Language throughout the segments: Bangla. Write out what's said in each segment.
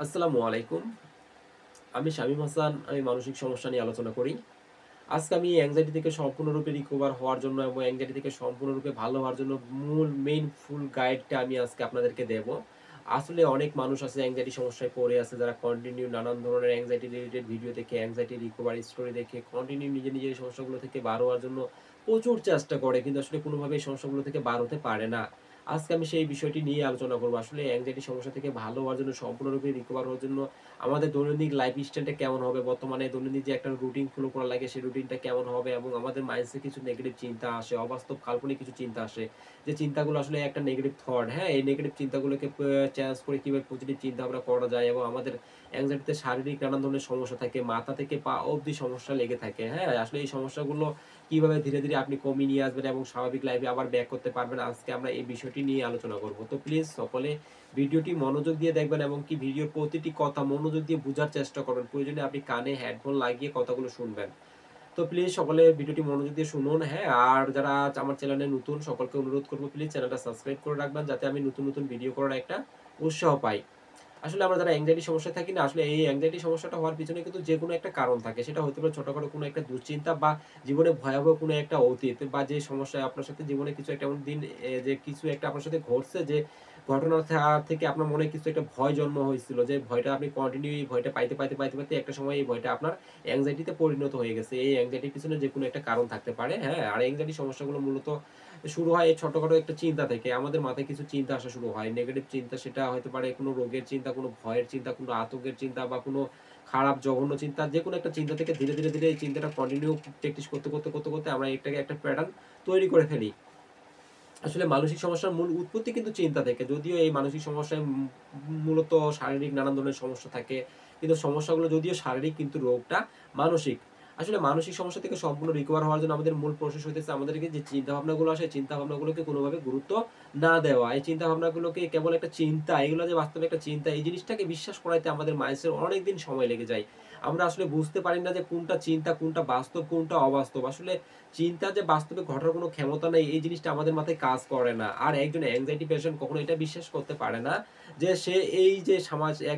আসসালামু আলাইকুম। আমি শামীম হাসান। আমি মানসিক সমস্যা নিয়ে আলোচনা করি। আজকে আমি অ্যাংজাইটি থেকে সম্পূর্ণরূপে রিকভার হওয়ার জন্য এবং অ্যাংজাইটি থেকে সম্পূর্ণরূপে ভালো হওয়ার জন্য মেইন ফুল গাইডটা আমি আজকে আপনাদেরকে দেব। আসলে অনেক মানুষ আছে অ্যাংজাইটি সমস্যায় পড়ে আছে যারা কন্টিনিউ নানান ধরনের অ্যাংজাইটি রিলেটেড ভিডিও দেখে, অ্যাংজাইটি রিকভারি স্টোরি দেখে কন্টিনিউ নিজের এই সমস্যাগুলো থেকে বার হওয়ার জন্য প্রচুর চেষ্টা করে কিন্তু আসলে কোনোভাবেই এই সমস্যাগুলো থেকে বার হতে পারে না। আজকে আমি সেই বিষয়টি নিয়ে আলোচনা করব। আসলে অ্যাংজাইটি সমস্যা থেকে ভালো হওয়ার জন্য সম্পূর্ণরূপে রিকভার হওয়ার জন্য আমাদের দৈনন্দিন লাইফ স্টাইলটা কেমন হবে? বর্তমানে দৈনন্দিন যে একটা রুটিন ফলো করা লাগে, সেই রুটিনটা কেমন হবে? এবং আমাদের মাইন্ডসে কিছু নেগেটিভ চিন্তা আসে, অবাস্তব কাল্পনিক কিছু চিন্তা আসে। যে চিন্তাগুলো আসলে একটা নেগেটিভ থট, হ্যাঁ? এই নেগেটিভ চিন্তাগুলোকে চেঞ্জ করে কিভাবে পজিটিভ চিন্তাভাবনা করা যায় এবং আমাদের অ্যাংজাইটিতে শারীরিক নানান ধরনের সমস্যা থাকে। মাথা থেকে পা অব্দি সমস্যা লেগে থাকে, হ্যাঁ? আসলে এই সমস্যাগুলো কিভাবে ধীরে আপনি কমিয়ে নিয়ে আসবেন এবং স্বাভাবিক লাইফে আবার ব্যাক করতে পারবেন, আজকে আমরা এই বিষয়টি নিয়ে আলোচনা করব। তো প্লিজ সকলে ভিডিওটি মনোযোগ দিয়ে দেখবেন এবং কি ভিডিওর প্রতিটি কথা মনোযোগ দিয়ে বুঝার চেষ্টা করবেন। প্রয়োজনে আপনি কানে হেডফোন লাগিয়ে কথাগুলো শুনবেন। তো প্লিজ সকলে ভিডিওটি মনোযোগ দিয়ে শুনুন, হ্যাঁ? আর যারা আমার চ্যানেলে নতুন সকলকে অনুরোধ করব প্লিজ চ্যানেলটা সাবস্ক্রাইব করে রাখবেন যাতে আমি নতুন ভিডিও করার একটা উৎসাহ পাই। আসলে আমরা যারা anxiety সমস্যায় থাকি না, আসলে এই anxiety সমস্যাটা হওয়ার পিছনে কিন্তু যেকোনো একটা কারণ থাকে। সেটা হতে পারে ছোটখাটো কোনো একটা দুশ্চিন্তা বা জীবনে ভয়াবহ কোনো একটা অতীত বা যে সমস্যায় আপনার সাথে জীবনে কিছু একটা এমন দিন যে কিছু একটা আপনার সাথে ঘটছে যে ঘটনা থেকে আপনার মনে কিছু একটা ভয় জন্ম হয়েছিল। যে ভয়টা আপনি কন্টিনিউ এই ভয়টা পাইতে একটা সময় এই ভয়টা আপনার anxiety তে পরিণত হয়ে গেছে। এই anxiety র পিছনে যেকোনো একটা কারণ থাকতে পারে, হ্যাঁ? আর anxiety সমস্যাগুলো মূলত শুরু হয় এই ছোটখাটো একটা চিন্তা থেকে। আমাদের মাথায় কিছু চিন্তা আসা শুরু হয়। নেগেটিভ চিন্তা সেটা হতে পারে কোনো রোগের চিন্তা, কোনো ভয়ের চিন্তা, কোনো আতঙ্কের চিন্তা বা কোনো খারাপ জঘন্য চিন্তা। যেকোনো একটা চিন্তা থেকে ধীরে এই চিন্তাটা কন্টিনিউ প্র্যাকটিস করতে আমরা এটাকে একটা প্যাটার্ন তৈরি করে ফেলি। আসলে মানসিক সমস্যার মূল উৎপত্তি কিন্তু চিন্তা থেকে। যদিও এই মানসিক সমস্যায় মূলত শারীরিক নানান ধরনের সমস্যা থাকে। কিন্তু সমস্যাগুলো যদিও শারীরিক কিন্তু রোগটা মানসিক। আসলে মানসিক সমস্যা থেকে সম্পূর্ণ রিকভার হওয়ার জন্য আমাদের মূল প্রসেস হইতেছে আমাদেরকে যে চিন্তাভাবনাগুলো আসে, চিন্তাভাবনাগুলোকে কোনোভাবে গুরুত্ব না দেওয়া। এই চিন্তাভাবনাগুলোকে কেবল একটা চিন্তা, এগুলো যে বাস্তবে একটা চিন্তা, এই জিনিসটাকে বিশ্বাস করাইতে আমাদের মাইন্ডসেট অনেকদিন সময় লেগে যায়। আমরা আসলে বুঝতে পারি না যে কোনটা চিন্তা, কোনটা বাস্তব, কোনটা অবাস্তব। আসলে চিন্তা যে বাস্তবে ঘটার কোনো ক্ষমতা নেই, এই জিনিসটা আমাদের মাথায় কাজ করে না। আর একজন anxiety পেশেন্ট কখনো এটা বিশ্বাস করতে পারে না যে সে এই যে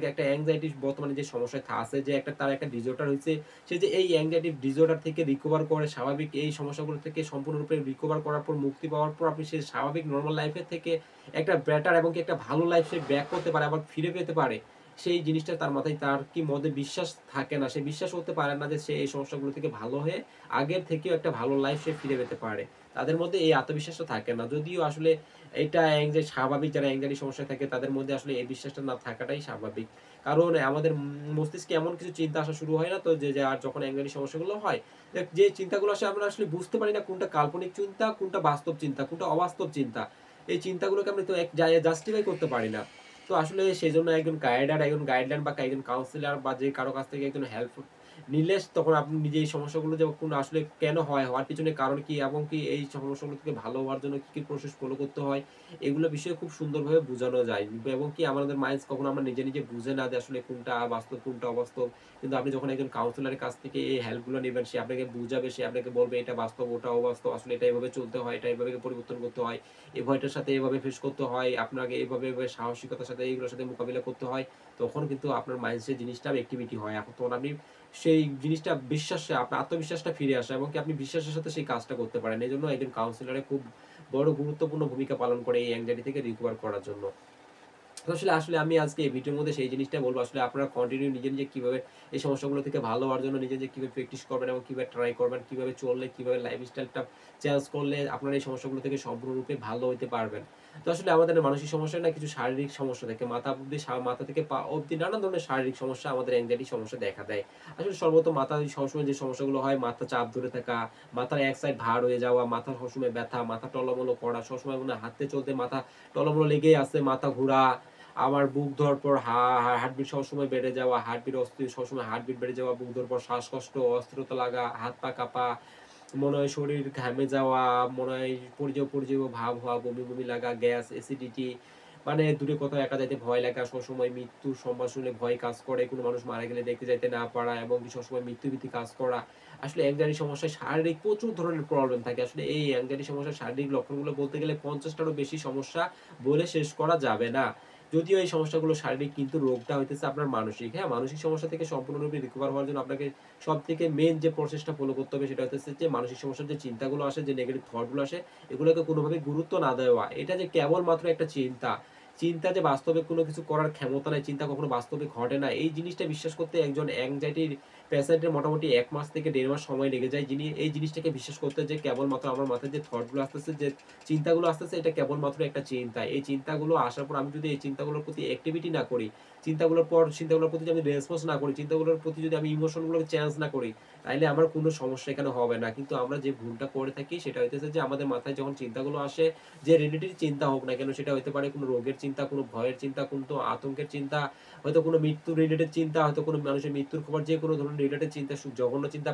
একটা anxiety বর্তমানে যে সমস্যায় আছে যে তার একটা disorder হইছে, সে যে এই anxiety disorder থেকে রিকভার করে স্বাভাবিক এই সমস্যাগুলো থেকে সম্পূর্ণরূপে রিকভার করার পর মুক্তি পাওয়ার পর আপনি সে স্বাভাবিক নরমাল লাইফ এর থেকে একটা বেটার এবং কি একটা ভালো লাইফ সে ব্যাক করতে পারে, আবার ফিরে পেতে পারে। সেই জিনিসটা তার মাথায় তার কি মধ্যে বিশ্বাস থাকে না। সে বিশ্বাস করতে পারে না যে সে এই সমস্যাগুলো থেকে ভালো হয়ে আগের থেকেও একটা ভালো লাইফ সে ফিরে পেতে পারে। তাদের মধ্যে এই আত্মবিশ্বাসটা থাকে না। যদিও আসলে এটা স্বাভাবিক, যারা anxiety সমস্যায় থাকে তাদের মধ্যে আসলে এই বিশ্বাসটা না থাকাটাই স্বাভাবিক। কারণ আমাদের মস্তিষ্কে এমন কিছু চিন্তা আসা শুরু হয় না তো যে আর যখন anxiety সমস্যাগুলো হয়, যে চিন্তাগুলো আসে আমরা আসলে বুঝতে পারি না কোনটা কাল্পনিক চিন্তা, কোনটা বাস্তব চিন্তা, কোনটা অবাস্তব চিন্তা। এই চিন্তাগুলোকে আমরা তো জাস্টিফাই করতে পারি না। তো আসলে সেজন্য একজন গাইডলাইন বা একজন কাউন্সিলর বা যে কারো কাছ থেকে একজন হেল্প নিলে তখন আপনি নিজে এই সমস্যাগুলো যখন আসলে কেন হয়, হওয়ার পিছনে কারণ কি এবং কি এই সমস্যাগুলো থেকে ভালো হওয়ার জন্য কি প্রসেস ফলো করতে হয়, এগুলো বিষয়ে খুব সুন্দরভাবে বুঝানো যায়। এবং কি আমাদের মাইন্ডস কখনো আমরা নিজে বুঝে না যে আসলে কোনটা বাস্তব, কোনটা অবাস্তব। কিন্তু আপনি যখন একজন কাউন্সিলরের কাছ থেকে এই হেল্প গুলো নিবেন, সে আপনাকে বুঝাবে, সে আপনাকে বলবে এটা বাস্তব, ওটা অবাস্তব। আসলে এটা এভাবে চলতে হয়, এটা এভাবে পরিবর্তন করতে হয়। এই ভয়টার সাথে এভাবে ফেস করতে হয়। আপনাকে এভাবে সাহসিকতার সাথে এইগুলোর সাথে মোকাবিলা করতে হয়। তখন কিন্তু আপনার মাইন্ডসে জিনিসটা অ্যাক্টিভিটি হয়। এখন তখন আপনি সেই জিনিসটা বিশ্বাসে আপনার আত্মবিশ্বাসটা ফিরে আসে এবং কি আপনি বিশ্বাসের সাথে সেই কাজটা করতে পারেন। এজন্য একজন কাউন্সিলর খুব বড় গুরুত্বপূর্ণ ভূমিকা পালন করে এই anxiety থেকে রিকভার করার জন্য। তো আসলে আমি আজকে এই ভিডিওর মধ্যে সেই জিনিসটাই বলব। আসলে আপনারা কন্টিনিউ নিজে কিভাবে এই সমস্যাগুলো থেকে ভালো হওয়ার জন্য নিজে কিভাবে প্র্যাকটিস করবেন এবং কিভাবে ট্রাই করবেন, কিভাবে চললে, কিভাবে লাইফস্টাইলটা চেঞ্জ করলে আপনারা এই সমস্যাগুলো থেকে সম্পূর্ণরূপে ভালো হইতে পারবেন। তো আসলে আমাদের মানসিক সমস্যা না, কিছু শারীরিক সমস্যা থাকে। মাথা থেকে পা অব্দি নানান ধরনের শারীরিক সমস্যা আমাদের anxiety সমস্যা দেখা দেয়। আসলে সর্বত মাথায় সবসময় যে সমস্যাগুলো হয়, মাথা চাপ ধরে থাকা, মাথার এক সাইড ভার হয়ে যাওয়া, মাথা সবসময় ব্যথা, মাথা টলমল করা, সবসময় মনে হয় হাঁটতে চলতে মাথা টলমল লেগেই আছে, মাথা ঘুরা, আমার বুক ধরার পর হার্টবিট সবসময় বেড়ে যাওয়া, সবসময় হার্টবিট বেড়ে যাওয়া, বুক ধরার পর শ্বাসকষ্ট, অস্থিরতা লাগা, হাত পা কাঁপা, মনে হয় শরীর ঘামে যাওয়া, মনে হয় পরিজেয় ভাব হওয়া, বমি লাগা, গ্যাস, অ্যাসিডিটি, মানে দূরে কোথাও একা যাইতে ভয় লাগা, সবসময় মৃত্যুর সংবাদ শুনলে ভয় কাজ করে, কোনো মানুষ মারা গেলে দেখতে যাইতে না পারা এবং কি সবসময় মৃত্যুভীতি কাজ করা। আসলে anxiety সমস্যায় শারীরিক প্রচুর ধরনের প্রবলেম থাকে। আসলে এই anxiety সমস্যার শারীরিক লক্ষণগুলো বলতে গেলে ৫০ টারও বেশি সমস্যা বলে শেষ করা যাবে না। যদিও এই সমস্যাগুলো শারীরিক, কিন্তু রোগটা হইতেছে আপনার মানসিক। হ্যাঁ? মানসিক সমস্যা থেকে সম্পূর্ণরূপে রিকভার হওয়ার জন্য আপনাকে সবথেকে মেইন যে প্রসেসটা ফলো করতে হবে সেটা হইতেছে যে মানসিক সমস্যার যে চিন্তাগুলো আসে, যে নেগেটিভ থট গুলো আসে, এগুলোকে কোনোভাবে গুরুত্ব না দেওয়া। এটা যে কেবলমাত্র একটা চিন্তা। চিন্তা যে বাস্তবে কোনো কিছু করার ক্ষমতা নাই, চিন্তা কখনো বাস্তবে ঘটে না। এই জিনিসটা বিশ্বাস করতে একজন অ্যাংজাইটির পেশেন্টের মোটামুটি ১ মাস থেকে ১.৫ মাস সময় লেগে যায়। যিনি এই জিনিসটাকে বিশ্বাস করতে, যে কেবলমাত্র আমার মাথায় যে থট গুলো আসতেছে, যে চিন্তাগুলো আসতেছে, এটা কেবলমাত্র একটা চিন্তা। এই চিন্তাগুলো আসার পর আমি যদি এই চিন্তাগুলোর প্রতি অ্যাক্টিভিটি না করি, চিন্তাগুলোর প্রতি যদি আমি রেসপন্স না করি, চিন্তাগুলোর প্রতি যদি আমি ইমোশন গুলোকে চেঞ্জ না করি, তাইলে আমার কোনো সমস্যা এখানে হবে না। কিন্তু আমরা যে ভুলটা করে থাকি সেটা হইতেছে যে আমাদের মাথায় যখন চিন্তাগুলো আসে, যে রিলেটেড চিন্তা হোক না কেন, সেটা হইতে পারে কোনো রোগের চিন্তা, কোনো ভয়ের চিন্তা, কোনো আতঙ্কের চিন্তা, হয়তো কোনো মৃত্যু রিলেটেড চিন্তা, হয়তো কোনো মানুষের মৃত্যুর খবর, যে কোনো ধরনের রিলেটেড চিন্তা, জঘন্য চিন্তা,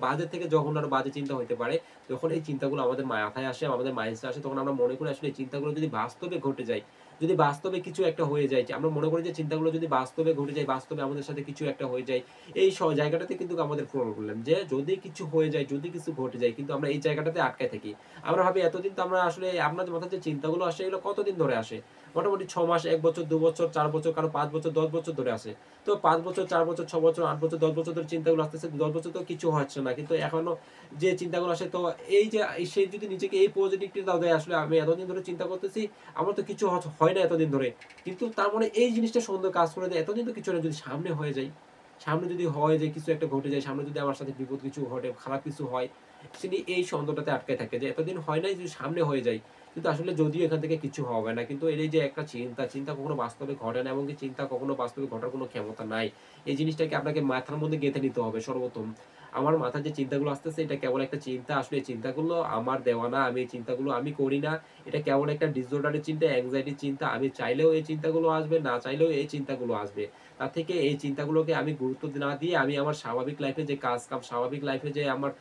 বাজে থেকে জঘন্য আরো বাজে চিন্তা হইতে পারে। যখন এই চিন্তাগুলো আমাদের মাথায় আসে, আমাদের মাইন্ডসে আসে, তখন আমরা মনে করি আসলে এই চিন্তাগুলো যদি বাস্তবে ঘটে যায়, যদি বাস্তবে কিছু একটা হয়ে যায়, আমরা মনে করি যে চিন্তাগুলো যদি বাস্তবে ঘটে যায়, বাস্তবে আমাদের সাথে কিছু একটা হয়ে যায়, এই জায়গাটাতে কিন্তু আমাদের প্রবলেম, যে যদি কিছু হয়ে যায়, যদি কিছু ঘটে যায়, কিন্তু আমরা এই জায়গাটাতে আটকায় থাকি। আমরা ভাবি এতদিন তো আমরা আসলে, আপনাদের মাথায় যে চিন্তাগুলো আসে এগুলো কতদিন ধরে আসে? মোটামুটি ৬ মাস, ১ বছর, ২ বছর, ৪ বছর, কারো ৫ বছর, ১০ বছর ধরে আসে। তো ৫ বছর, ৪ বছর, ৬ বছর, ৮ বছর, ১০ বছর ধরে চিন্তাগুলো আসতেছে। ১০ বছর তো কিছু হচ্ছে না। কিন্তু এখনো যে চিন্তাগুলো আসে, তো এই যে সে যদি নিজেকে এই পজিটিভিটিটা দেয়, আসলে আমি এতদিন ধরে চিন্তা করতেছি, আমার তো কিছু হয় না এতদিন ধরে। কিন্তু তার মানে এই জিনিসটা সন্দেহ কাজ করে যে এতদিন তো কিছু না, যদি সামনে হয়ে যায়, সামনে যদি হয় যে কিছু একটা ঘটে যায়, সামনে যদি আমার সাথে বিপদ কিছু ঘটে, খারাপ কিছু হয়, তিনি এই সন্দেহটাতে আটকায় থাকে যে এতদিন হয় নাই, যদি সামনে হয়ে যায়। কিন্তু আসলে যদিও এখান থেকে কিছু হবে না। কিন্তু এই যে একটা চিন্তা কখনো বাস্তবে ঘটে না, এবং কি চিন্তা কখনো বাস্তবে ঘটার কোনো ক্ষমতা নাই। এই জিনিসটাকে আপনাকে মাথার মধ্যে গেঁথে নিতে হবে সর্বপ্রথম। আমার মাথায় যে চিন্তাগুলো আসতেছে, এটা কেবল একটা চিন্তা। আসলে এই চিন্তাগুলো আমার দেওয়া না। আমি এই চিন্তাগুলো আমি করি না। এটা কেবল একটা ডিসঅর্ডারের চিন্তা, এনক্সাইটির চিন্তা। আমি চাইলেও এই চিন্তাগুলো আসবে, না চাইলেও এই চিন্তাগুলো আসবে। তার থেকে এই চিন্তাগুলোকে আমি গুরুত্ব না দিয়ে আমি আমার স্বাভাবিক লাইফে যে কাজ-কাম, স্বাভাবিক লাইফে যে আমার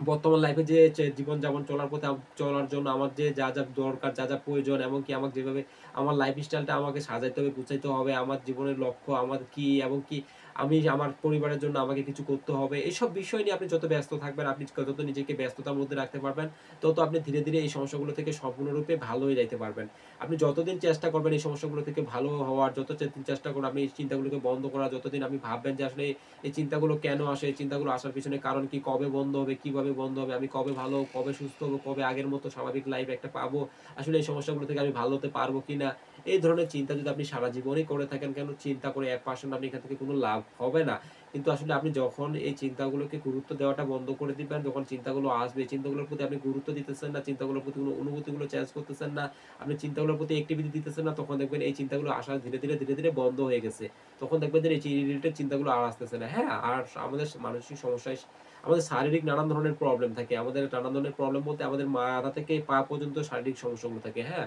বর্তমান লাইফে যে জীবনযাপন চলার পথে চলার জন্য আমার যে যা দরকার, যা প্রয়োজন, এমনকি আমার যেভাবে আমার লাইফস্টাইলটা আমাকে সাজাইতে হবে, গুছাইতে হবে, আমার জীবনের লক্ষ্য আমার কি, এবং কি আমি আমার পরিবারের জন্য আমাকে কিছু করতে হবে। এসব বিষয় নিয়ে আপনি যত ব্যস্ত থাকবেন, আপনি যত নিজেকে ব্যস্ততার মধ্যে রাখতে পারবেন, তত আপনি ধীরে, ধীরে এই সমস্যাগুলো থেকে সম্পূর্ণরূপে ভালো হয়ে যাইতে পারবেন। আপনি যতদিন চেষ্টা করবেন এই সমস্যাগুলো থেকে ভালো হওয়ার, যত চেষ্টা করবেন আপনি এই চিন্তাগুলোকে বন্ধ করার, যতদিন আপনি ভাববেন যে আসলে এই চিন্তাগুলো কেন আসে? এই চিন্তাগুলো আসার পিছনে কারণ কি? কবে বন্ধ হবে? কিভাবে বন্ধ হবে? আমি কবে ভালো, কবে সুস্থ হবো? কবে আগের মতো স্বাভাবিক লাইফ একটা পাবো? আসলে এই সমস্যাগুলো থেকে আমি ভালো হতে পারবো কিনা? এই ধরনের চিন্তা যদি আপনি সারা জীবনই করে থাকেন, কেন চিন্তা করে 1% আপনি এখান থেকে কোনো লাভ হবে না। কিন্তু আসলে আপনি যখন এই চিন্তাগুলোকে গুরুত্ব দেওয়াটা বন্ধ করে দিবেন, যখন চিন্তাগুলো আসবে, চিন্তাগুলোর প্রতি আপনি গুরুত্ব দিতেছেন না, চিন্তাগুলোর প্রতি কোনো অনুভূতিগুলো চেঞ্জ করতেছেন না, আপনি চিন্তাগুলোর প্রতি অ্যাক্টিভিটি দিতেছেন না, তখন দেখবেন এই চিন্তাগুলো আসা ধীরে, ধীরে বন্ধ হয়ে গেছে। তখন দেখবেন যে এই রিলেটেড চিন্তাগুলো আর আসতেছে না। হ্যাঁ, আর আমাদের মানসিক সমস্যায় আমাদের শারীরিক নানান ধরনের প্রবলেম থাকে। আমাদের নানান ধরনের প্রবলেম বলতে আমাদের মাথা থেকে পা পর্যন্ত শারীরিক সমস্যাগুলো থাকে। হ্যাঁ?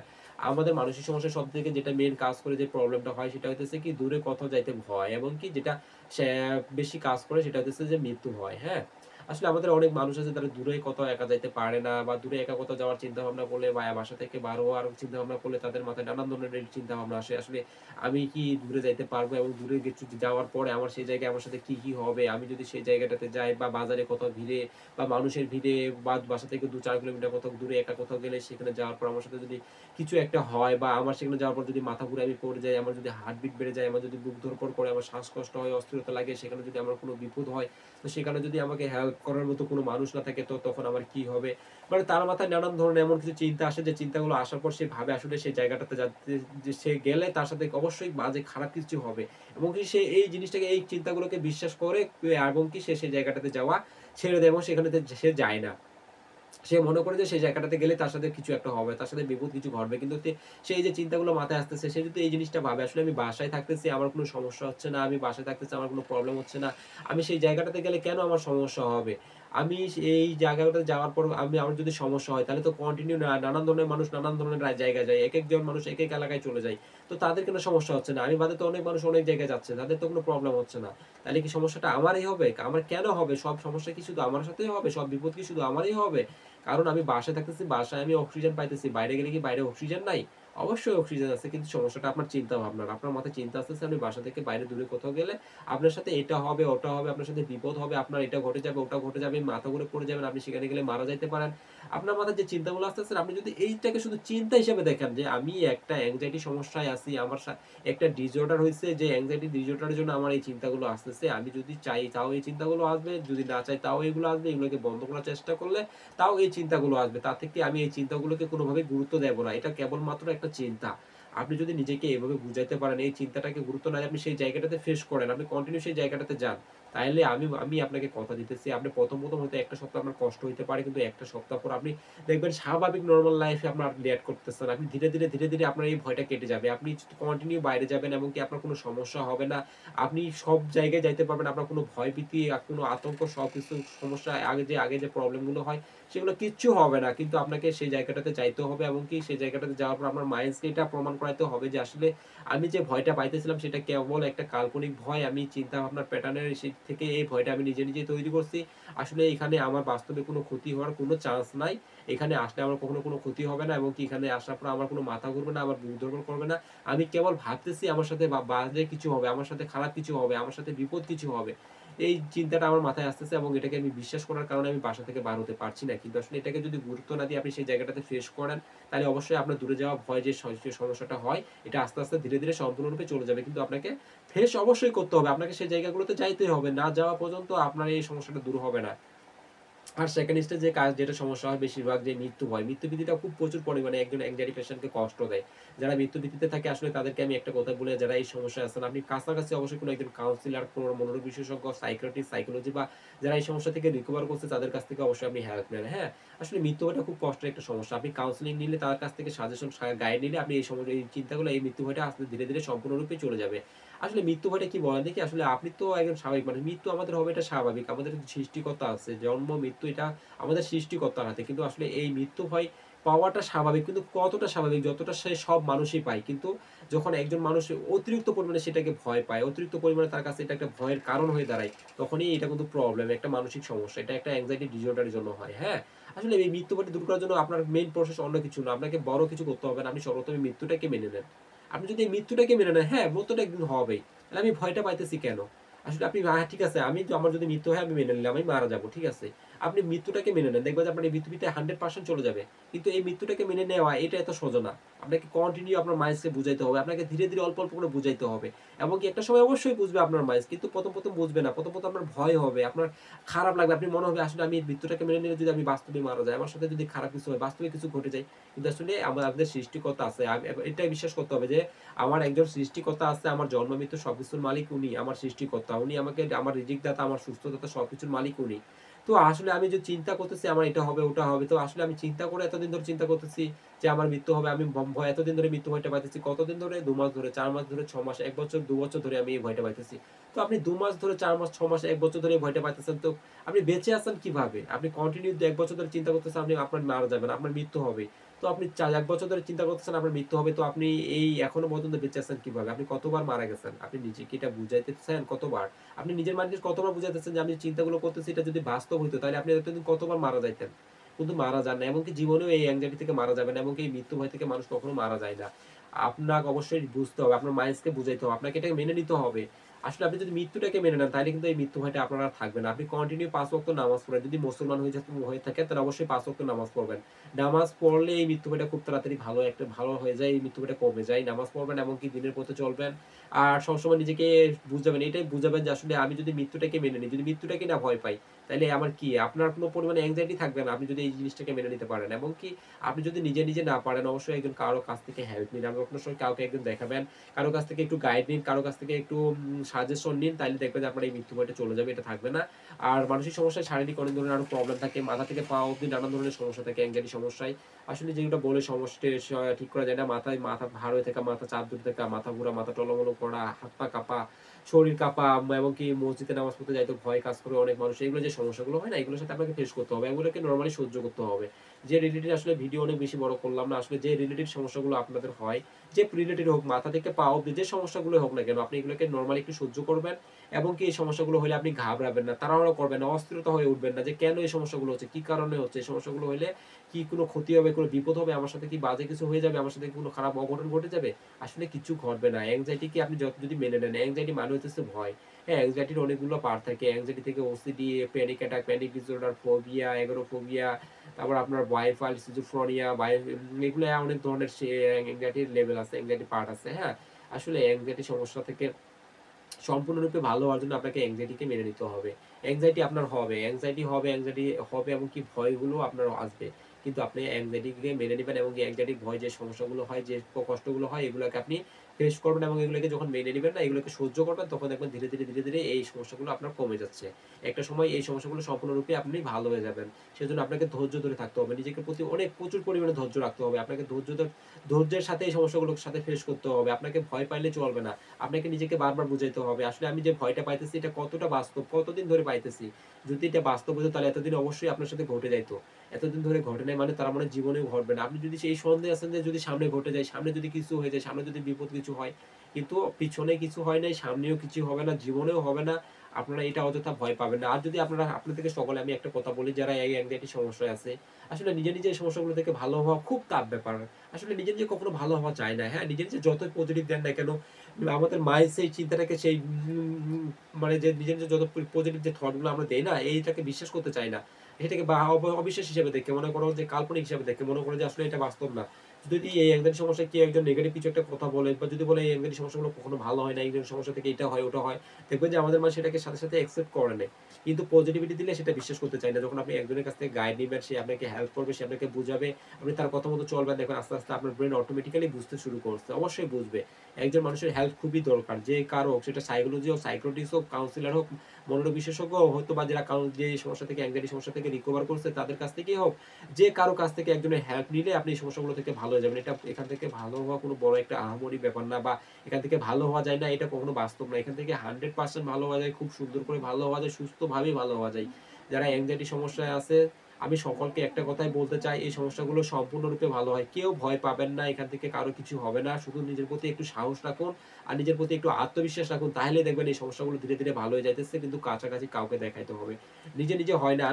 আমাদের মানসিক সমস্যা সবথেকে যেটা মেইন কাজ করে, যে প্রবলেমটা হয়, সেটা হইতেছে কি দূরে কোথাও যাইতে ভয়, এবং কি যেটা সে বেশি কাজ করে সেটা হইতেছে যে মৃত্যু ভয়। হ্যাঁ? আসলে আমাদের অনেক মানুষ আছে যারা দূরে কোথাও একা যাইতে পারে না, বা দূরে একা কোথাও যাওয়ার চিন্তাভাবনা করলে, বা বাসা থেকে বার হওয়ার চিন্তাভাবনা করলে তাদের মাথায় নানান ধরনের চিন্তাভাবনা আসে। আসলে আমি কি দূরে যাইতে পারবো, এবং দূরে কিছু যাওয়ার পরে আমার সেই জায়গায় আমার সাথে কি হবে? আমি যদি সেই জায়গাটাতে যাই, বা বাজারে কোথাও ভিড়ে, বা মানুষের ভিড়ে, বা বাসা থেকে ২-৪ কিলোমিটার কোথাও দূরে একা কোথাও গেলে, সেখানে যাওয়ার পর আমার সাথে যদি কিছু একটা হয়, বা আমার সেখানে যাওয়ার পর যদি মাথা ঘুরে আমি পড়ে যাই, আমার যদি হার্টবিট বেড়ে যায়, আমার যদি বুক ধড়ফড় করে, আমার শ্বাসকষ্ট হয়, অস্থিরতা লাগে, সেখানে যদি আমার কোনো বিপদ হয়, তো সেখানে যদি আমাকে হেল্প করার মতো কোনো মানুষ না থাকে, তো তখন আমার কি হবে? মানে তার মাথায় নানান ধরনের এমন কিছু চিন্তা আসে, যে চিন্তাগুলো আসার পর সে ভাবে আসলে সেই জায়গাটাতে যাতে, যে সে গেলে তার সাথে অবশ্যই বাজে খারাপ কিছু হবে। এবং কি সে এই জিনিসটাকে, এই চিন্তাগুলোকে বিশ্বাস করে, এবং কি সে সেই জায়গাটাতে যাওয়া ছেড়ে দেয়, এবং সেখানেতে সে যায় না। সে মনে করে যে সেই জায়গাটাতে গেলে তার সাথে কিছু একটা হবে, তার সাথে বিপদ কিছু ঘটবে। কিন্তু সে এই যে চিন্তাগুলো মাথায় আসতেছে, সে যদি এই জিনিসটা ভাবে আসলে আমি বাসায় থাকতেছি, আমার কোনো সমস্যা হচ্ছে না, আমি বাসায় থাকতেছি, আমার কোনো প্রবলেম হচ্ছে না। আমি সেই জায়গাটাতে গেলে কেন আমার সমস্যা হবে? আমি এই জায়গাটাতে যাওয়ার পর আমার যদি সমস্যা হয়, তাহলে তো কন্টিনিউ নানান ধরনের মানুষ নানান ধরনের জায়গায় যায়। একেকজন মানুষ একেক এলাকায় চলে যায়। তো তাদের কেন সমস্যা হচ্ছে না? আমি বাদে তো অনেক মানুষ অনেক জায়গায় যাচ্ছে। তাদের তো কোনো প্রবলেম হচ্ছে না। তাহলে কি সমস্যাটা আমারই হবে? আমার কেন হবে? সব সমস্যা কি শুধু আমার সাথেই হবে? সব বিপদ কি শুধু আমারই হবে? কারণ আমি বাসায় থাকতেছি, বাসায় আমি অক্সিজেন পাইতেছি। বাইরে গেলে কি বাইরে অক্সিজেন নাই? অবশ্যই অক্সিজেন আছে, কিন্তু সমস্যাটা আপনার চিন্তা ভাবনার। আপনার মাথায় চিন্তা আসতেছে আপনি বাসা থেকে বাইরে দূরে কোথাও গেলে আপনার সাথে এটা হবে, ওটা হবে, আপনার সাথে বিপদ হবে, আপনার এটা ঘটে যাবে, ওটা ঘটে যাবে, মাথা ঘুরে পড়ে যাবেন, আপনি সেখানে গেলে মারা যাইতে পারেন। আপনার মাথায় যে চিন্তাগুলো আসতেছে আপনি যদি এইটাকে শুধু চিন্তা হিসেবে দেখেন যে আমি একটা anxiety সমস্যায় আছি, আমার একটা disorder হইছে, যে anxiety disorder এর জন্য আমার এই চিন্তাগুলো আসতেছে। আমি যদি চাই তাও এই চিন্তাগুলো আসবে, যদি না চাই তাও এগুলো আসবে। এগুলোকে বন্ধ করার চেষ্টা করলে তাও এই চিন্তাগুলো আসবে। তার থেকে আমি এই চিন্তাগুলোকে কোনোভাবেই গুরুত্ব দেব না। এটা কেবলমাত্র একটা চিন্তা। আপনি যদি নিজেকে এভাবে বুঝাইতে পারেন, এই চিন্তাটাকে গুরুত্ব না দিয়ে আপনি সেই জায়গাটাতে ফেস করেন, আপনি কন্টিনিউ সেই জায়গাটাতে যান। তাইলে আমি আমি আপনাকে কথা দিতেছি, আপনি ১ম হয়তো ১ টা সপ্তাহ আপনার কষ্ট হইতে পারে, কিন্তু ১ টা সপ্তাহ পর আপনি দেখবেন স্বাভাবিক নরমাল লাইফে আপনার রিঅ্যাক্ট করতেছেন। আপনি ধীরে ধীরে আপনার এই ভয়টা কেটে যাবে। আপনি কন্টিনিউ বাইরে যাবেন, এমনকি আপনার কোনো সমস্যা হবে না। আপনি সব জায়গায় যাইতে পারবেন। আপনার কোনো ভয়ভীতি, কোনো আতঙ্ক, সবকিছু সমস্যা, আগে যে প্রবলেম গুলো হয় সেগুলো কিচ্ছু হবে না। কিন্তু আপনাকে সেই জায়গাটাতে যাইতে হবে, এমনকি সেই জায়গাটাতে যাওয়ার পর আপনার মাইন্ডকে এটা প্রমাণ করাইতে হবে যে আসলে আমি যে ভয়টা পাইতেছিলাম সেটা কেবল একটা কাল্পনিক ভয়। আমি চিন্তা ভাবনার প্যাটার্নের থেকে এই ভয়টা আমি নিজে নিজেই তৈরি করছি। আসলে এখানে আমার বাস্তবে কোনো ক্ষতি হওয়ার কোনো চান্স নাই। এখানে আসলে আমার কখনো কোনো ক্ষতি হবে না, এবং কি এখানে আসার পর আমার কোনো মাথা ঘুরবে না, আমার বুক ধড়ফড় করবে না। আমি কেবল ভাবতেছি আমার সাথে বাজে কিছু হবে, আমার সাথে খারাপ কিছু হবে, আমার সাথে বিপদ কিছু হবে। এই চিন্তাটা আমার মাথায় আসতেছে, এবং এটাকে আমি বিশ্বাস করার কারণে আমি বাসা থেকে বার হতে পারছি না। কিন্তু আসলে এটাকে যদি গুরুত্ব না দিয়ে আপনি সেই জায়গাটাতে ফেস করেন, তাহলে অবশ্যই আপনার দূরে যাওয়া ভয় যে সমস্যাটা হয়, এটা আস্তে ধীরে সম্পূর্ণরূপে চলে যাবে। কিন্তু আপনাকে ফেস অবশ্যই করতে হবে। আপনাকে সেই জায়গাগুলোতে যাইতেই হবে। না যাওয়া পর্যন্ত আপনার এই সমস্যাটা দূর হবে না। আর সেকেন্ড স্টেজ যেটা সমস্যা হয় বেশিরভাগ, যে মৃত্যু ভয়। মৃত্যু ভীতিটা খুব প্রচুর পরিমাণে একজন anxiety পেশেন্টকে কষ্ট দেয়। যারা মৃত্যু ভীতিতে থাকে আসলে তাদেরকে আমি একটা কথা বলি, যারা এই সমস্যায় আছেন আপনি কাছাকাছি অবশ্যই কোনো একজন কাউন্সিলর, কোনো মনোরোগ বিশেষজ্ঞ, সাইকিয়াট্রিস্ট, সাইকোলজি, বা যারা এই সমস্যা থেকে রিকভার করছে তাদের কাছ থেকে অবশ্যই আপনি হেল্প নেন। হ্যাঁ? আসলে মৃত্যু ভয়টা খুব কষ্টের একটা সমস্যা। আপনি কাউন্সেলিং নিলে, তার কাছ থেকে সাজেশন গাইড নিলে আপনি এই চিন্তাগুলো, এই মৃত্যু ভয়টা আস্তে ধীরে সম্পূর্ণরূপে চলে যাবে। আসলে মৃত্যু ভয়টা কি বলেন দেখি? আসলে আপনি তো একজন স্বাভাবিক মানুষ। মৃত্যু আমাদের হবে, এটা স্বাভাবিক। আমাদের সৃষ্টিকর্তা আছে। জন্ম মৃত্যু এটা আমাদের সৃষ্টিকর্তার হাতে। কিন্তু আসলে এই মৃত্যু ভয় পাওয়াটা স্বাভাবিক। কিন্তু কতটা স্বাভাবিক? যতটা সে সব মানুষই পায়। কিন্তু যখন একজন মানুষ অতিরিক্ত পরিমাণে সেটাকে ভয় পায়, অতিরিক্ত পরিমাণে তার কাছে এটা একটা ভয়ের কারণ হয়ে দাঁড়ায়, তখনই এটা কিন্তু প্রবলেম, একটা মানসিক সমস্যা। এটা একটা anxiety disorder এর জন্য হয়। হ্যাঁ? আসলে এই মৃত্যু ভয়টা দূর করার জন্য আপনার মেইন প্রসেস অন্য কিছু না। আপনাকে বড় কিছু করতে হবে না। আপনি সর্বপ্রথম এই মৃত্যুটাকে মেনে নেন। আপনি যদি এই মৃত্যুটাকে মেনে নেন, হ্যাঁ, মৃত্যুটা একদিন হবেই। তাহলে আমি ভয়টা পাইতেছি কেন? আসলে আপনি ঠিক আছে, আমার যদি মৃত্যু হয় আমি মেনে নিলাম, আমি মারা যাবো। ঠিক আছে? আপনি মৃত্যুটাকে মেনে নেন। দেখবেন যে আপনার এই পৃথিবীতে 100% চলে যাবে। কিন্তু এই মৃত্যুটাকে মেনে নেওয়া এটা এত সোজা না। আপনাকে কন্টিনিউ আপনার মাইন্ডকে বুঝাইতে হবে। আপনাকে ধীরে অল্প করে বুঝাইতে হবে। এমনকি একটা সময় অবশ্যই বুঝবে আপনার মাইন্ড। কিন্তু ১ম বুঝবে না। ১ম আপনার ভয় হবে, আপনার খারাপ লাগবে। আপনি মনে হবে আসলে আমি এই মৃত্যুটাকে মেনে নিলে যদি আমি বাস্তবে মারা যাই, আমার সাথে যদি খারাপ কিছু হয়, বাস্তবে কিছু ঘটে যায়। কিন্তু আসলে আমাদের সৃষ্টিকর্তা আছে। এটাই বিশ্বাস করতে হবে যে আমার একজন সৃষ্টিকর্তা আছে। আমার জন্ম মৃত্যু সবকিছুর মালিক উনি, আমার সৃষ্টিকর্তা। উনি আমাকে আমার রিজিক দাতা, আমার সুস্থ দাতা, সবকিছুর মালিক উনি। তো আসলে আমি যে চিন্তা করতেছি আমার এটা হবে, ওটা হবে। তো আসলে আমি চিন্তা করে এতদিন ধরে চিন্তা করতেছি যে আমার মৃত্যু হবে। আমি ভয় এতদিন ধরে মৃত্যু ভয়টা পাইতেছি। কতদিন ধরে? ২ মাস ধরে, ৪ মাস ধরে, ৬ মাস, ১ বছর, ২ বছর ধরে আমি এই ভয়টা পাইতেছি। তো আপনি ২ মাস ধরে, ৪ মাস, ৬ মাস, ১ বছর ধরে এই ভয়টা পাইতেছেন, তো আপনি বেঁচে আছেন কিভাবে? আপনি কন্টিনিউ ১ বছর ধরে চিন্তা করতেছেন আপনার মারা যাবেন, আপনার মৃত্যু হবে। তো আপনি ১ বছর ধরে চিন্তা করতেছেন আপনার মৃত্যু হবে। তো আপনি এই এখনো পর্যন্ত বেঁচে আছেন কিভাবে? আপনি কতবার মারা গেছেন? আপনি নিজেকে এটা বুঝাইতেছেন কতবার? আপনি নিজের মাইন্ডকে কতবার বুঝাইতেছেন যে আমি যে চিন্তাগুলো করতেছি এটা যদি বাস্তব হইতো তাহলে আপনি এতদিন কতবার মারা যাইতেন। কিন্তু মারা যান না। এমনকি জীবনেও এই anxiety থেকে মারা যাবেন না। এমনকি এই মৃত্যু ভয় থেকে মানুষ কখনো মারা যায় না। আপনাকে অবশ্যই বুঝতে হবে। আপনার মাইন্ডকে বুঝাইতে হবে। আপনাকে এটাকে মেনে নিতে হবে। আসলে আপনি যদি মৃত্যুটাকে মেনে নেন তাহলে কিন্তু এই মৃত্যু ভয়টা আপনার আর থাকবে না। আপনি কন্টিনিউ ৫ ওয়াক্ত নামাজ পড়েন। যদি মুসলমান হয়ে থাকেন তাহলে অবশ্যই ৫ ওয়াক্ত নামাজ পড়বেন। নামাজ পড়লে এই মৃত্যু ভয়টা খুব তাড়াতাড়ি ভালো হয়ে যায়। এই মৃত্যু ভয়টা কমে যায়। নামাজ পড়বেন, এমনকি দিনের পথে চলবেন। আর সবসময় নিজেকে বুঝাবেন। এটাই বুঝাবেন যে আসলে আমি যদি মৃত্যুটাকে মেনে নিই, যদি মৃত্যুটাকে না ভয় পাই, তাইলে আমার কি? আপনার কোনো পরিমাণে anxiety থাকবে না। আপনি যদি এই জিনিসটাকে মেনে নিতে পারেন। এমনকি আপনি যদি নিজে না পারেন, অবশ্যই একজন কারো কাছ থেকে হেল্প নিন। আপনি আপনার সময় কাউকে একজন দেখাবেন। কারো কাছ থেকে একটু গাইড নিন, কারো কাছ থেকে একটু সাজেশন নিন। তাইলে দেখবেন যে আপনার এই মৃত্যু ভয়টা চলে যাবে। এটা থাকবে না। আর মানসিক সমস্যায় শারীরিক অনেক ধরনের আরো প্রবলেম থাকে। মাথা থেকে পা অব্দি নানান ধরনের সমস্যা থাকে anxiety সমস্যায়। আসলে যেগুলো বলে সমষ্টি ঠিক করা যায় না। মাথা ভার হয়ে থাকা, মাথা চাপ দিতে থাকা, মাথা ঘুরা, মাথা টলমল করা, হাত পা কাঁপা, শরীর কাঁপা, এমনকি মসজিদে নামাজ পড়তে যাইতে ভয় কাজ করে অনেক মানুষ। এগুলো যে সমস্যাগুলো হয় না, এগুলোর সাথে আপনাকে ফেস করতে হবে। এগুলোকে নরমালি সহ্য করতে হবে। যে রিলেটেড আসলে ভিডিও অনেক বেশি বড় করলাম না। আসলে যে রিলেটেড সমস্যাগুলো আপনাদের হয়, যে রিলেটেড হোক, মাথা থেকে পা অব্দি যে সমস্যাগুলো হোক না কেন, আপনি এগুলোকে নরমালি একটু সহ্য করবেন এবং কি এই সমস্যাগুলো হলে আপনি ঘাবড়াবেন না, তাড়াহুড়ো করবেন না, অস্থিরতা হয়ে উঠবেন না যে কেন এই সমস্যাগুলো হচ্ছে, কি কারণে হচ্ছে, এই সমস্যাগুলো হলে কি কোনো ক্ষতি হবে, কোনো বিপদ হবে, আমার সাথে কি বাজে কিছু হয়ে যাবে, আমার সাথে কি কোনো খারাপ অঘটন ঘটে যাবে? আসলে কিচ্ছু ঘটবে না। অ্যাংজাইটি কে আপনি যদি মেনে নেন, অ্যাংজাইটি মানে হইতেছে ভয়। হ্যাঁ, অ্যাংজাইটির অনেকগুলো পার্ট থাকে। অ্যাংজাইটি থেকে OCD, panic attack, panic disorder, phobia, agoraphobia, তারপর আপনার বাইফাল, সিজোফ্রেনিয়া, এগুলো অনেক ধরনের অ্যাংজাইটির লেভেল আছে, অ্যাংজাইটি পার্ট আছে। হ্যাঁ? আসলে অ্যাংজাইটি সমস্যা থেকে সম্পূর্ণরূপে ভালো হওয়ার জন্য আপনাকে অ্যাংজাইটিকে মেনে নিতে হবে। অ্যাংজাইটি আপনার হবে, অ্যাংজাইটি হবে এমনকি ভয়গুলো আপনার আসবে। কিন্তু আপনি অ্যাংজাইটিকে মেনে নিবেন এবং অ্যাংজাইটিক ভয় যে সমস্যাগুলো হয়, যে কষ্টগুলো হয় এগুলোকে আপনি ফেস করবেন এবং এগুলোকে যখন মেনে নিবেন না, এগুলোকে সহ্য করবেন তখন দেখবেন ধীরে ধীরে এই সমস্যাগুলো আপনার কমে যাচ্ছে। একটা সময় এই সমস্যাগুলো সম্পূর্ণরূপে আপনি ভালো হয়ে যাবেন। সেজন্য আপনাকে ধৈর্য ধরে থাকতে হবে। নিজেকে প্রতি প্রচুর পরিমাণে ধৈর্য রাখতে হবে। আপনাকে ধৈর্যের সাথে এই সমস্যাগুলোর সাথে ফেস করতে হবে। আপনাকে ভয় পাইলে চলবে না। আপনাকে নিজেকে বারবার বুঝাইতে হবে। আসলে আমি যে ভয়টা পাইতেছি এটা কতটা বাস্তব, কতদিন ধরে পাইতেছি। যদি এটা বাস্তব হতো তাহলে এতদিন অবশ্যই আপনার সাথে ঘটে যাইতো। এতদিন ধরে ঘটে নাই মানে তার মানে জীবনেও ঘটবে না। আপনি যদি সেই সন্দেহে আছেন যে যদি সামনে ঘটে যায়, সামনে যদি কিছু হয়ে যায়, সামনে যদি বিপদ কিছু হয়, কিন্তু পিছনে কিছু হয় নাই, সামনেও কিছু হবে না, জীবনেও হবে না। আপনারা এটা অযথা ভয় পাবেন না। আর যদি আপনার থেকে সকলে আমি একটা কথা বলি যারা এই anxiety সমস্যায় আছে, আসলে নিজে এই সমস্যাগুলো থেকে ভালো হওয়া খুব টাফ ব্যাপার। আসলে নিজে কখনো ভালো হওয়া যায় না। হ্যাঁ? নিজে যতই পজিটিভ দেন না কেন, আমাদের মাইন্ড সেই চিন্তাটাকে সেই মানে যে নিজে যত পজিটিভ যে থট গুলো আমরা দেই না, এইটাকে বিশ্বাস করতে চাই না। এটাকে অবিশ্বাস হিসেবে দেখে, মনে করো যে কাল্পনিক হিসেবে দেখে, মনে করো যে আসলে এটা বাস্তব না। যদি এই anxiety সমস্যায় কেউ একজন নেগেটিভ কিছু একটা কথা বলে বা যদি বলে এই anxiety সমস্যাগুলো কখনো ভালো হয় না, এই সমস্যা থেকে এটা হয়, ওটা হয়, দেখবেন যে আমাদের মানুষ সেটাকে সাথে অ্যাকসেপ্ট করে নেয়। কিন্তু পজিটিভিটি দিলে সেটা বিশ্বাস করতে চায় না। যখন আপনি একজনের কাছ থেকে গাইড নিবেন, সে আপনাকে হেল্প করবে, সে আপনাকে বুঝাবে, আপনি তার কথা মতো চলবেন, দেখবেন আস্তে আপনার ব্রেইন অটোমেটিক্যালি বুঝতে শুরু করছে। অবশ্যই বুঝবে। একজন মানুষের হেল্প খুবই দরকার। যে কারো হোক, সেটা সাইকোলজি হোক, সাইকিয়াট্রিস্ট হোক, কাউন্সিলর হোক, মনোরোগ বিশেষজ্ঞ হয়তো বা যারা যে সমস্যা থেকে anxiety সমস্যা থেকে রিকভার করছে তাদের কাছ থেকেই হোক, যে কারো কাছ থেকে একজনের হেল্প নিলে আপনি এই সমস্যাগুলো থেকে ভালো হয়ে যাবেন। এখান থেকে ভালো হওয়া কোনো বড় একটা আহামরি ব্যাপার না, বা এখান থেকে ভালো হওয়া যায় না এটা কখনো বাস্তব না। এখান থেকে 100% ভালো হওয়া যায়, খুব সুন্দর করে ভালো হওয়া যায়, সুস্থভাবেই ভালো হওয়া যায়। যারা anxiety সমস্যায় আছে, আমি সকলকে একটা কথাই বলতে চাই, এই সমস্যাগুলো সম্পূর্ণরূপে ভালো হয়। কেউ ভয় পাবেন না, এখান থেকে কারো কিছু হবে না। শুধু নিজের প্রতি একটু সাহস রাখুন আর নিজের প্রতি একটু আত্মবিশ্বাস রাখুন। তাহলেই দেখবেন এই সমস্যাগুলো ধীরে ভালো হয়ে যাইতেছে, কিন্তু কাছাকাছি কাউকে দেখাইতে হবে। নিজে হয় না।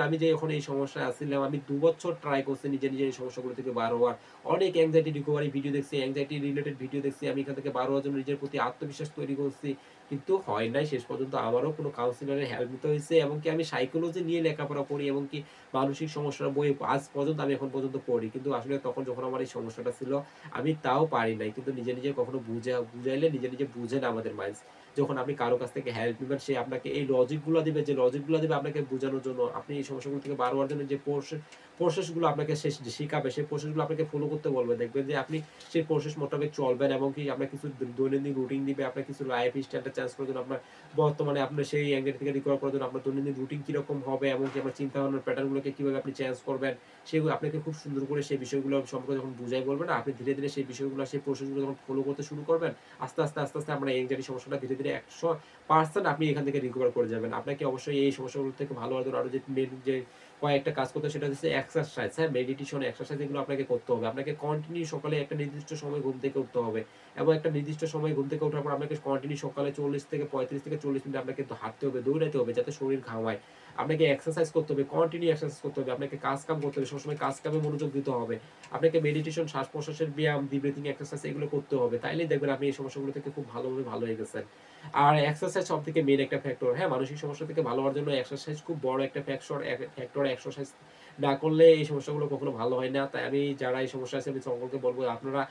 আমি যে এখন এই সমস্যায় আছিলাম, আমি ২ বছর ট্রাই করছি নিজে এই সমস্যাগুলো থেকে বার হওয়ার। অনেক anxiety recovery ভিডিও দেখছি, anxiety related ভিডিও দেখছি। আমি এখান থেকে বার হওয়ার জন্য নিজের প্রতি আত্মবিশ্বাস তৈরি করছি। কিন্তু হয় নাই। শেষ পর্যন্ত আমারও কোনো কাউন্সিলরের হেল্প নিতে হইছে। এমনকি আমি সাইকোলজি নিয়ে লেখাপড়া করি, এমনকি মানসিক সমস্যার বই আজ পর্যন্ত আমি এখন পর্যন্ত পড়ি। কিন্তু আসলে তখন যখন আমার এই সমস্যাটা ছিল, আমি তাও পারি নাই। কিন্তু নিজে কখনো বুঝাইলে নিজে বুঝে না আমাদের মাইন্ড। যখন আপনি কারো কাছ থেকে হেল্প নিবেন, সে আপনাকে এই লজিক গুলা দিবে, যে লজিক গুলা দিবে আপনাকে বুঝানোর জন্য, আপনি এই সমস্যাগুলো থেকে বার হওয়ার জন্য যে প্রসেস গুলো আপনাকে সে শিখাবে, সেই প্রসেস গুলো আপনাকে ফলো করতে বলবে। দেখবেন যে আপনি সেই প্রসেস মোতাবেক চলবেন, এমনকি আপনার কিছু দৈনন্দিন রুটিন দিবে, আপনার কিছু লাইফ স্টাইলটা চেঞ্জ করার জন্য, আপনার বর্তমানে আপনার সেই anxiety থেকে রিকভার করার জন্য আপনার দৈনন্দিন রুটিন কিরকম হবে, এমনকি আপনার চিন্তা ভাবনার প্যাটার্ন গুলোকে কিভাবে আপনি চেঞ্জ করবেন, সেগুলো আপনাকে খুব সুন্দর করে সেই বিষয়গুলো সম্পর্কে যখন বুঝাই বলবেন না, আপনি ধীরে সেই বিষয়গুলো, সেই প্রসেস গুলো যখন ফলো করতে শুরু করবেন, আস্তে আপনার anxiety সমস্যাটা ধীরে 100% আপনি এখান থেকে রিকভার করে যাবেন। আপনাকে অবশ্যই এই সমস্যাগুলো থেকে ভালো হওয়ার জন্য আরো যে কয়েকটা কাজ করতে হয়, সেটা হচ্ছে এক্সারসাইজ। হ্যাঁ? মেডিটেশন, এক্সারসাইজ এগুলো আপনাকে করতে হবে। আপনাকে কন্টিনিউ সকালে একটা নির্দিষ্ট সময় ঘুম থেকে উঠতে হবে। এবং একটা নির্দিষ্ট সময় ঘুম থেকে ওঠার পর আপনাকে কন্টিনিউ সকালে 35 থেকে 40 মিনিট আপনাকে হাঁটতে হবে, দৌড়াইতে হবে যাতে শরীর ঘামায়। আপনাকে এক্সারসাইজ করতে হবে, কন্টিনিউ এক্সারসাইজ করতে হবে। আপনাকে কাজ-কাম করতে হবে, সবসময় কাজ-কামে মনোযোগ দিতে হবে। আপনাকে মেডিটেশন, শ্বাস-প্রশ্বাসের ব্যায়াম, ডিপ ব্রিথিং এক্সারসাইজ এগুলো করতে হবে। তাইলেই দেখবেন আপনি এই সমস্যাগুলো থেকে খুব ভালোভাবে ভালো হয়ে গেছেন। আর এক্সারসাইজ সবথেকে মেইন একটা ফ্যাক্টর। হ্যাঁ? মানসিক সমস্যা থেকে ভালো হওয়ার জন্য এক্সারসাইজ খুব বড় একটা ফ্যাক্টর। এক্সারসাইজ না করলে এই সমস্যাগুলো কখনো ভালো হয় না। তাই আমি যারা এই সমস্যায় আছে আমি সকলকে বলব, আপনারা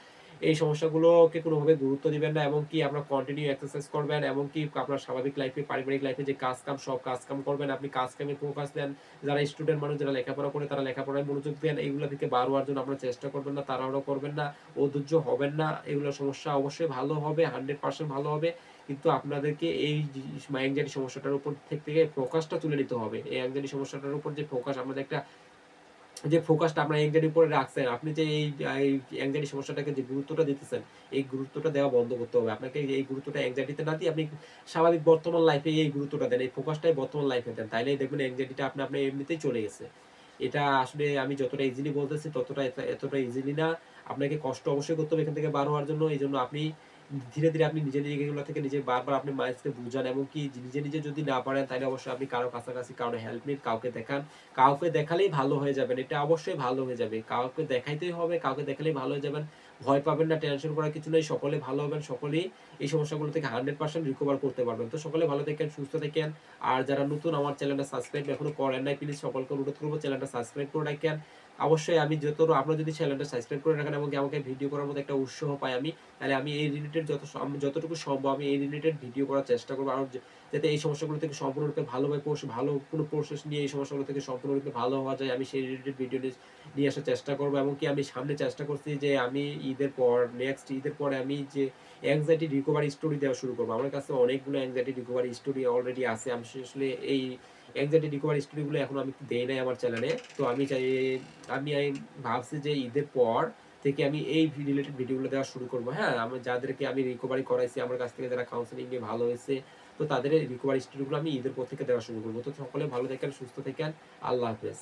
এই সমস্যাগুলোকে কোনোভাবে গুরুত্ব দিবেন না, এবং কি আপনারা কন্টিনিউ এক্সারসাইজ করবেন, এবং কি আপনার স্বাভাবিক লাইফে, পারিবারিক লাইফে যে কাজ-কাম, সব কাজ-কাম করবেন। আপনি কাজ-কামে ফোকাস দেন। যারা স্টুডেন্ট মানুষ, যারা লেখাপড়া করে, তারা লেখাপড়ায় মনোযোগ দেন। এগুলা থেকে বার হওয়ার জন্য আপনারা চেষ্টা করবেন না, তাড়াহুড়ো করবেন না, অধৈর্য হবেন না। এগুলো সমস্যা অবশ্যই ভালো হবে, 100% ভালো হবে। কিন্তু আপনাদেরকে এই anxiety সমস্যাটার উপর থেকে ফোকাসটা তুলে নিতে হবে। এই anxiety সমস্যাটার উপর যে ফোকাস, আমাদের একটা যে ফোকাসটা আপনার anxiety উপরে রাখছেন, আপনি যে এই anxiety সমস্যাটাকে যে গুরুত্বটা দিতেছেন, এই গুরুত্বটা দেওয়া বন্ধ করতে হবে। আপনাকে এই গুরুত্বটা anxiety তে না দিয়ে আপনি স্বাভাবিক বর্তমান লাইফে এই গুরুত্বটা দেন। এই ফোকাসটাই বর্তমান লাইফে দেন। তাইলেই দেখবেন anxiety টা আপনার এমনিতেই চলে গেছে। এটা আসলে আমি যতটা ইজিলি বলতেছি, এতটা ইজিলি না। আপনাকে কষ্ট অবশ্যই করতে হবে এখান থেকে বার হওয়ার জন্য। এইজন্য আপনি ধীরে, ধীরে আপনি নিজে, নিজে এগুলো থেকে নিজে বারবার আপনি মাইন্ডসকে বুঝান, এমনকি নিজে, নিজে যদি না পারেন তাহলে অবশ্যই আপনি কারো কাছাকাছি কারো হেল্প নিন, কাউকে দেখান। কাউকে দেখালেই ভালো হয়ে যাবেন। এটা অবশ্যই ভালো হয়ে যাবে। কাউকে দেখাইতেই হবে, কাউকে দেখালেই ভালো হয়ে যাবেন। ভয় পাবেন না, টেনশন করার কিছু নেই। সকলে ভালো হবেন। সকলেই এই সমস্যাগুলো থেকে 100% রিকভার করতে পারবেন। তো সকলে ভালো থাকেন, সুস্থ থাকেন। আর যারা নতুন আমার চ্যানেলটা সাবস্ক্রাইব এখনো করেন নাই, প্লিজ সকলকে অনুরোধ করব চ্যানেলটা সাবস্ক্রাইব করে রাখেন। অবশ্যই আমি আপনারা যদি চ্যানেলটা সাবস্ক্রাইব করে রাখেন এবং আমাকে ভিডিও করার মতো একটা উৎসাহ পাই আমি, তাহলে আমি এই রিলেটেড যতটুকু সম্ভব আমি এই রিলেটেড ভিডিও করার চেষ্টা করব। আর যাতে এই সমস্যাগুলো থেকে সম্পূর্ণরূপে ভালোভাবে ভালো কোনো প্রসেস নিয়ে এই সমস্যাগুলো থেকে সম্পূর্ণরূপে ভালো হওয়া যায়, আমি সেই রিলেটেড ভিডিও নিয়ে আসার চেষ্টা করব। এমনকি আমি সামনে চেষ্টা করছি যে আমি ঈদের পর নেক্সট ঈদের পরে আমি যে অ্যাংজাইটি রিকভারি স্টোরি দেওয়া শুরু করব। আমার কাছে অনেকগুলো অ্যাংজাইটি রিকভারি স্টোরি অলরেডি আছে। আমি আসলে এই অ্যাংজাইটি রিকভারি স্টোরিগুলো এখনো আমি দেই নাই আমার চ্যানেলে। তো আমি চাই আমি ভাবছি যে ঈদের পর থেকে আমি এই রিলেটেড ভিডিওগুলো দেওয়া শুরু করব। হ্যাঁ? আমি যাদেরকে আমি রিকভারি করাইছি আমার কাছ থেকে, যারা কাউন্সেলিং নিয়ে ভালো হয়েছে, তো তাদের রিকভারি স্টোরিগুলো আমি ঈদের পর থেকে দেওয়া শুরু করব। তো সকলে ভালো থাকেন, সুস্থ থাকেন। আল্লাহ হাফেজ।